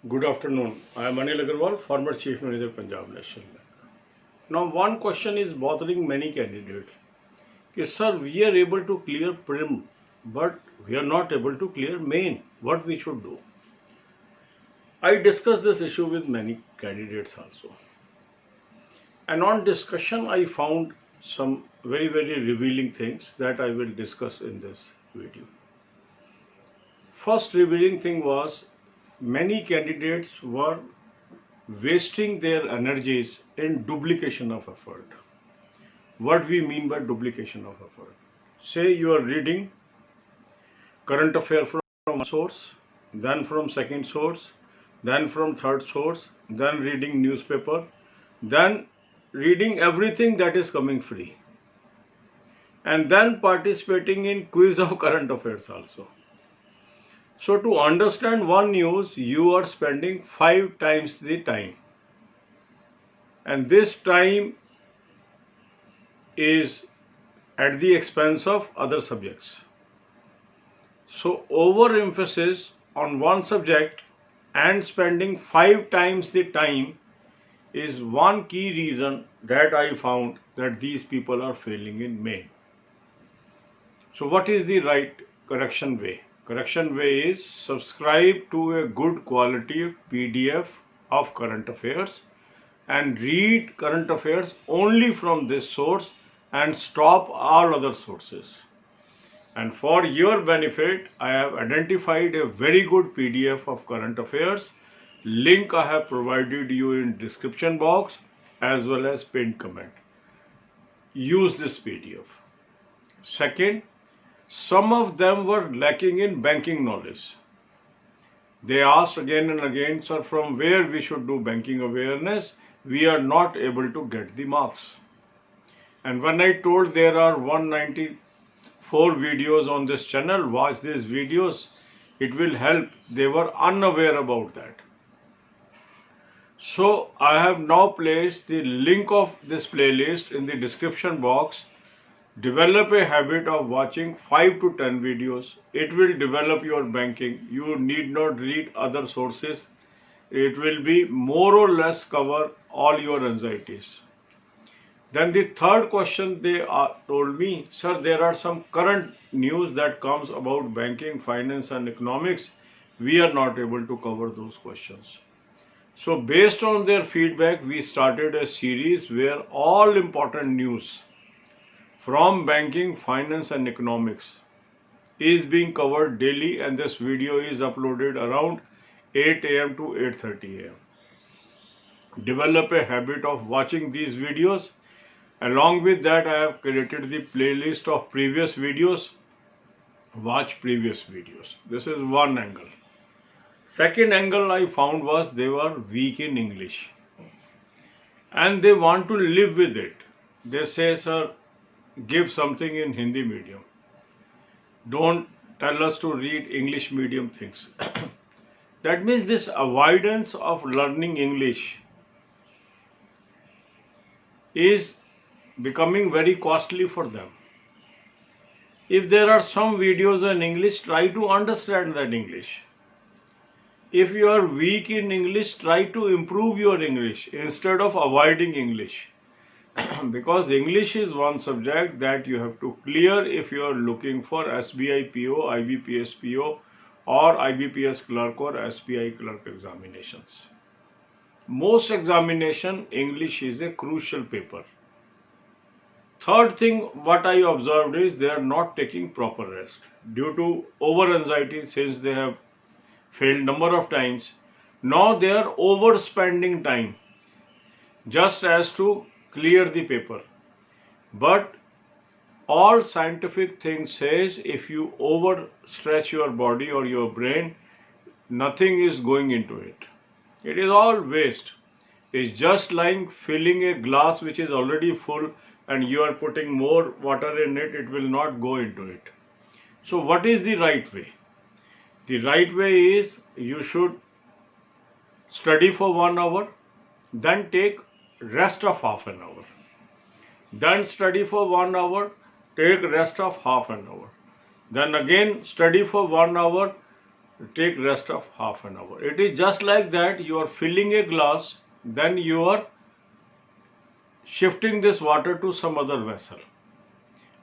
Good afternoon. I am Anil Agarwal, former Chief Manager, Punjab National Bank. Now, one question is bothering many candidates. Sir, we are able to clear prim, but we are not able to clear main. What we should do? I discussed this issue with many candidates also. And on discussion, I found some very revealing things that I will discuss in this video. First revealing thing was many candidates were wasting their energies in duplication of effort. What we mean by duplication of effort? Say you are reading current affair from one source, then from second source, then from third source, then reading newspaper, then reading everything that is coming free, and then participating in quiz of current affairs also. So to understand one news, you are spending 5 times the time. And this time is at the expense of other subjects. So overemphasis on one subject and spending 5 times the time is one key reason that I found that these people are failing in main. So what is the right correction way? Correction way is subscribe to a good quality PDF of current affairs and read current affairs only from this source and stop all other sources. And for your benefit, I have identified a very good PDF of current affairs. Link I have provided you in description box as well as pinned comment. Use this PDF. Second, some of them were lacking in banking knowledge. They asked again and again, sir, from where we should do banking awareness? We are not able to get the marks. And when I told there are 194 videos on this channel, watch these videos, it will help. They were unaware about that. So I have now placed the link of this playlist in the description box. Develop a habit of watching 5 to 10 videos. It will develop your banking. You need not read other sources. It will be more or less cover all your anxieties. Then the third question they told me, sir, there are some current news that comes about banking, finance and economics. We are not able to cover those questions. So based on their feedback, we started a series where all important news from banking, finance and economics is being covered daily, and this video is uploaded around 8 AM to 8:30 AM. Develop a habit of watching these videos. Along with that, I have created the playlist of previous videos. Watch previous videos. This is one angle. Second angle I found was they were weak in English and they want to live with it. They say, sir, give something in Hindi medium. Don't tell us to read English medium things. That means this avoidance of learning English is becoming very costly for them. If there are some videos in English, try to understand that English. If you are weak in English, try to improve your English instead of avoiding English. Because English is one subject that you have to clear if you are looking for SBI PO, IBPS PO or IBPS clerk or SPI clerk examinations. Most examination, English is a crucial paper. Third thing what I observed is they are not taking proper rest due to over anxiety since they have failed number of times. Now they are overspending time just as to clear the paper. But all scientific things says if you overstretch your body or your brain, nothing is going into it. It is all waste. It's just like filling a glass which is already full and you are putting more water in it, it will not go into it. So what is the right way? The right way is you should study for 1 hour, then take rest of half an hour. Then study for 1 hour, take rest of half an hour. Then again study for 1 hour, take rest of half an hour. It is just like that. You are filling a glass, then you are shifting this water to some other vessel,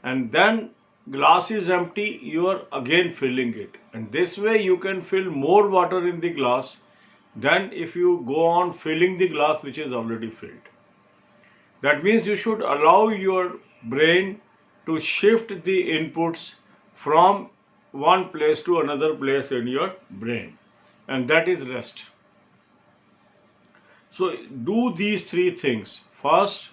and then glass is empty, you are again filling it, and this way you can fill more water in the glass than if you go on filling the glass which is already filled. That means you should allow your brain to shift the inputs from one place to another place in your brain, and that is rest. So do these three things. First,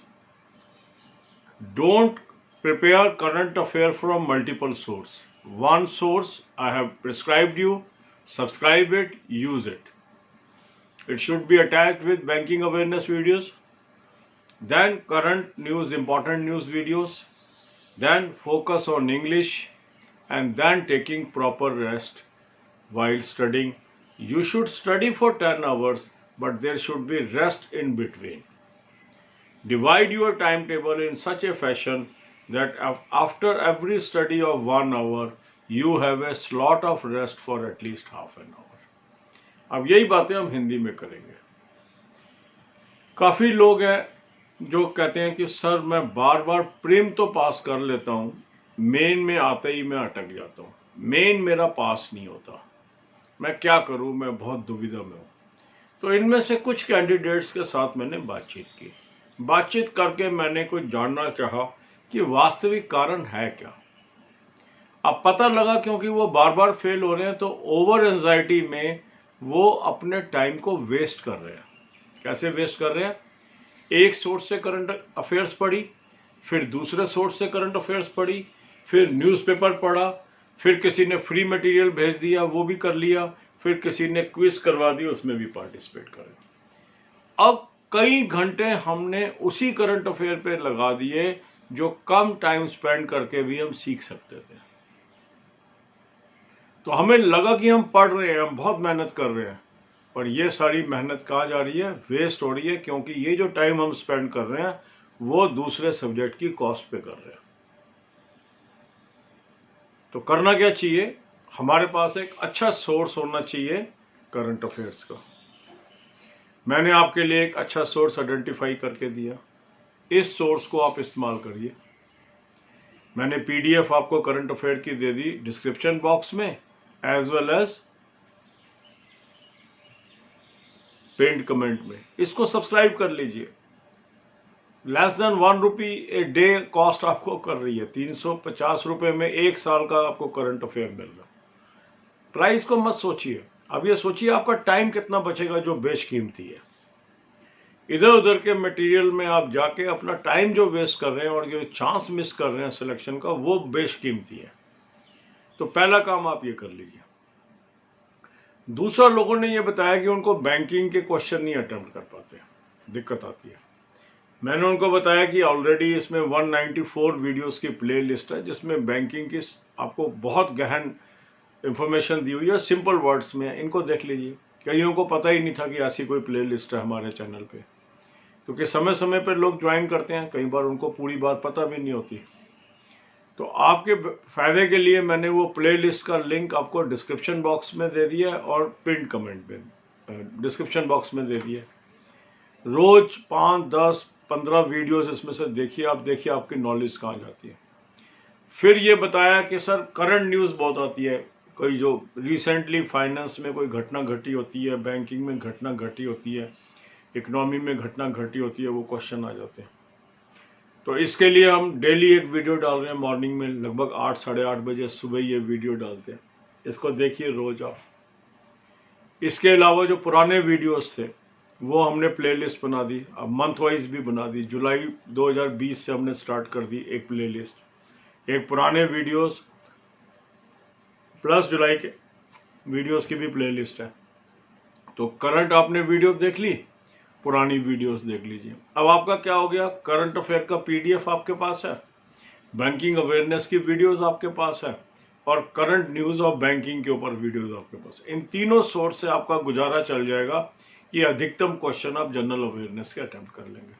don't prepare current affair from multiple sources. One source I have prescribed you, subscribe it, use it. It should be attached with banking awareness videos, then current news, important news videos, then focus on English, and then taking proper rest while studying. You should study for 10 hours, but there should be rest in between. Divide your timetable in such a fashion that after every study of 1 hour, you have a slot of rest for at least half an hour. अब यही बातें हम हिंदी में करेंगे. काफ़ी लोग हैं जो कहते हैं कि सर मैं बार बार प्रीम तो पास कर लेता हूँ, मेन में आते ही मैं अटक जाता हूँ, मेन मेरा पास नहीं होता, मैं क्या करूँ, मैं बहुत दुविधा में हूँ. तो इनमें से कुछ कैंडिडेट्स के साथ मैंने बातचीत करके मैंने कुछ जानना चाहा कि वास्तविक कारण है क्या. अब पता लगा क्योंकि वो बार बार फेल हो रहे हैं, तो ओवर एंजाइटी में वो अपने टाइम को वेस्ट कर रहे हैं. कैसे वेस्ट कर रहे हैं? एक सोर्स से करंट अफेयर्स पढ़ी, फिर दूसरे सोर्स से करंट अफेयर्स पढ़ी, फिर न्यूज़पेपर पढ़ा, फिर किसी ने फ्री मटेरियल भेज दिया वो भी कर लिया, फिर किसी ने क्विज करवा दी उसमें भी पार्टिसिपेट करें. अब कई घंटे हमने उसी करंट अफेयर पे लगा दिए जो कम टाइम स्पेंड करके भी हम सीख सकते थे. तो हमें लगा कि हम पढ़ रहे हैं, हम बहुत मेहनत कर रहे हैं, पर ये सारी मेहनत कहाँ जा रही है? वेस्ट हो रही है, क्योंकि ये जो टाइम हम स्पेंड कर रहे हैं वो दूसरे सब्जेक्ट की कॉस्ट पे कर रहे हैं. तो करना क्या चाहिए? हमारे पास एक अच्छा सोर्स होना चाहिए करंट अफेयर्स का. मैंने आपके लिए एक अच्छा सोर्स आइडेंटिफाई करके दिया. इस सोर्स को आप इस्तेमाल करिए. मैंने पीडीएफ आपको करंट अफेयर की दे दी डिस्क्रिप्शन बॉक्स में, as well as pinned comment में. इसको सब्सक्राइब कर लीजिए. Less than ₹1 a day cost आपको कर रही है. 350 रुपये में 1 साल का आपको करंट अफेयर मिल रहा है. प्राइस को मत सोचिए, अब ये सोचिए आपका टाइम कितना बचेगा जो बेशकीमती है. इधर उधर के मटेरियल में आप जाके अपना टाइम जो वेस्ट कर रहे हैं और जो चांस मिस कर रहे हैं सिलेक्शन का, वो बेशकीमती है. तो पहला काम आप ये कर लीजिए. दूसरा, लोगों ने ये बताया कि उनको बैंकिंग के क्वेश्चन नहीं अटेम्प्ट कर पाते, दिक्कत आती है. मैंने उनको बताया कि ऑलरेडी इसमें 194 वीडियोस की प्ले लिस्ट है जिसमें बैंकिंग की आपको बहुत गहन इंफॉर्मेशन दी हुई है, सिंपल वर्ड्स में. इनको देख लीजिए. कईयों को पता ही नहीं था कि ऐसी कोई प्ले लिस्ट है हमारे चैनल पे, क्योंकि समय समय पर लोग ज्वाइन करते हैं, कई बार उनको पूरी बात पता भी नहीं होती. तो आपके फ़ायदे के लिए मैंने वो प्ले लिस्ट का लिंक आपको डिस्क्रिप्शन बॉक्स में दे दिया और पिन कमेंट में डिस्क्रिप्शन बॉक्स में दे दिया. रोज़ 5, 10, 15 वीडियोस इसमें से देखिए. आप देखिए आपकी नॉलेज कहाँ जाती है. फिर ये बताया कि सर करंट न्यूज़ बहुत आती है, कोई जो रिसेंटली फाइनेंस में कोई घटना घटी होती है, बैंकिंग में घटना घटी होती है, इकोनॉमी में घटना घटी होती है, वो क्वेश्चन आ जाते हैं. तो इसके लिए हम डेली एक वीडियो डाल रहे हैं मॉर्निंग में, लगभग 8, साढ़े 8 बजे सुबह ये वीडियो डालते हैं. इसको देखिए रोज आप. इसके अलावा जो पुराने वीडियोस थे वो हमने प्लेलिस्ट बना दी, अब मंथ वाइज भी बना दी. जुलाई 2020 से हमने स्टार्ट कर दी एक प्लेलिस्ट. एक पुराने वीडियोस प्लस जुलाई के वीडियोस की भी प्लेलिस्ट है. तो करंट आपने वीडियो देख ली, पुरानी वीडियोस देख लीजिए. अब आपका क्या हो गया? करंट अफेयर का पीडीएफ आपके पास है, बैंकिंग अवेयरनेस की वीडियोस आपके पास है, और करंट न्यूज़ और बैंकिंग के ऊपर वीडियोस आपके पास. इन तीनों सोर्स से आपका गुजारा चल जाएगा कि अधिकतम क्वेश्चन आप जनरल अवेयरनेस के अटेम्प्ट कर लेंगे.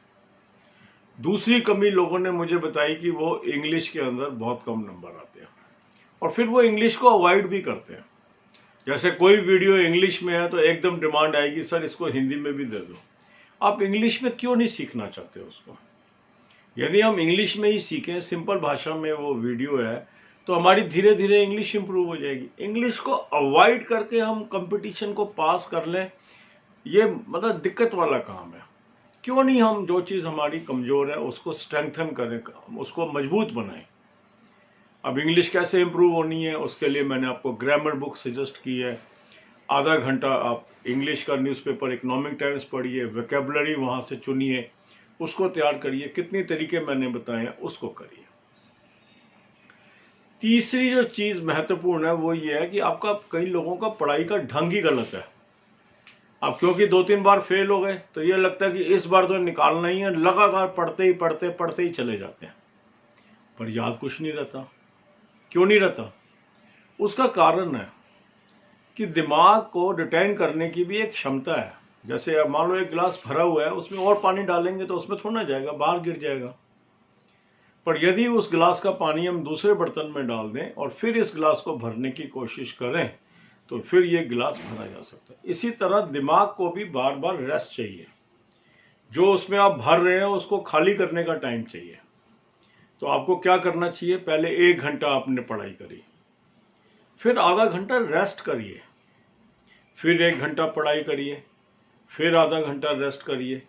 दूसरी कमी लोगों ने मुझे बताई कि वो इंग्लिश के अंदर बहुत कम नंबर आते हैं और फिर वो इंग्लिश को अवॉइड भी करते हैं. जैसे कोई वीडियो इंग्लिश में है तो एकदम डिमांड आएगी, सर इसको हिंदी में भी दे दो। आप इंग्लिश में क्यों नहीं सीखना चाहते उसको? यदि हम इंग्लिश में ही सीखें, सिंपल भाषा में वो वीडियो है, तो हमारी धीरे धीरे इंग्लिश इंप्रूव हो जाएगी। इंग्लिश को अवॉइड करके हम कंपटीशन को पास कर लें, ये मतलब दिक्कत वाला काम है। क्यों नहीं हम जो चीज़ हमारी कमज़ोर है उसको स्ट्रेंथन करें, उसको मजबूत बनाएं। अब इंग्लिश कैसे इम्प्रूव होनी है, उसके लिए मैंने आपको ग्रामर बुक सजेस्ट की है। आधा घंटा आप इंग्लिश का न्यूज़पेपर इकोनॉमिक टाइम्स पढ़िए, वोकैबुलरी वहाँ से चुनिए, उसको तैयार करिए। कितने तरीके मैंने बताए हैं उसको करिए। तीसरी जो चीज़ महत्वपूर्ण है वो ये है कि आपका, कई लोगों का पढ़ाई का ढंग ही गलत है। अब क्योंकि 2-3 बार फेल हो गए तो ये लगता है कि इस बार तो निकालना ही है, लगातार पढ़ते ही चले जाते हैं, पर याद कुछ नहीं रहता। क्यों नहीं रहता? उसका कारण है कि दिमाग को रिटेन करने की भी एक क्षमता है। जैसे अब मान लो एक गिलास भरा हुआ है, उसमें और पानी डालेंगे तो उसमें थोड़ा जाएगा, बाहर गिर जाएगा। पर यदि उस गिलास का पानी हम दूसरे बर्तन में डाल दें और फिर इस गिलास को भरने की कोशिश करें तो फिर ये गिलास भरा जा सकता है। इसी तरह दिमाग को भी बार बार रेस्ट चाहिए। जो उसमें आप भर रहे हैं उसको खाली करने का टाइम चाहिए। तो आपको क्या करना चाहिए? पहले 1 घंटा आपने पढ़ाई करी, फिर आधा घंटा रेस्ट करिए, फिर 1 घंटा पढ़ाई करिए, फिर आधा घंटा रेस्ट करिए,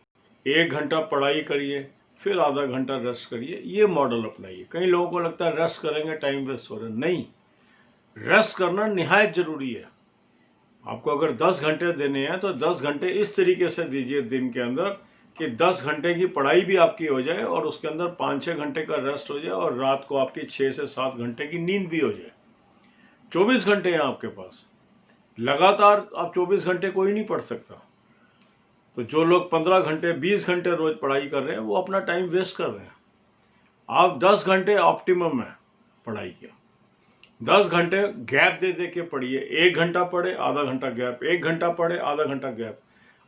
1 घंटा पढ़ाई करिए, फिर आधा घंटा रेस्ट करिए। ये मॉडल अपनाइए। कई लोगों को लगता है रेस्ट करेंगे टाइम वेस्ट हो रहा है। नहीं, रेस्ट करना निहायत जरूरी है। आपको अगर 10 घंटे देने हैं तो 10 घंटे इस तरीके से दीजिए दिन के अंदर कि 10 घंटे की पढ़ाई भी आपकी हो जाए और उसके अंदर 5-6 घंटे का रेस्ट हो जाए और रात को आपकी 6 से 7 घंटे की नींद भी हो जाए। 24 घंटे हैं आपके पास, लगातार आप 24 घंटे कोई नहीं पढ़ सकता। तो जो लोग 15 घंटे 20 घंटे रोज पढ़ाई कर रहे हैं वो अपना टाइम वेस्ट कर रहे हैं। आप 10 घंटे ऑप्टिमम है पढ़ाई के। 10 घंटे गैप दे दे के पढ़िए। 1 घंटा पढ़े, आधा घंटा गैप, 1 घंटा पढ़े, आधा घंटा गैप।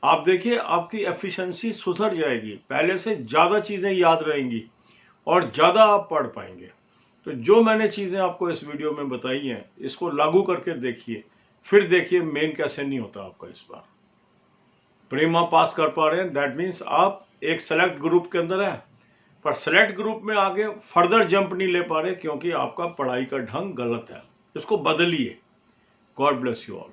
आप देखिए आपकी एफिशिएंसी सुधर जाएगी, पहले से ज़्यादा चीज़ें याद रहेंगी और ज़्यादा आप पढ़ पाएंगे। तो जो मैंने चीज़ें आपको इस वीडियो में बताई हैं इसको लागू करके देखिए, फिर देखिए मेन कैसे नहीं होता आपका इस बार। प्रीमा पास कर पा रहे हैं, दैट मीन्स आप एक सेलेक्ट ग्रुप के अंदर हैं, पर सेलेक्ट ग्रुप में आगे फर्दर जंप नहीं ले पा रहे क्योंकि आपका पढ़ाई का ढंग गलत है। इसको बदलिए। God bless you all.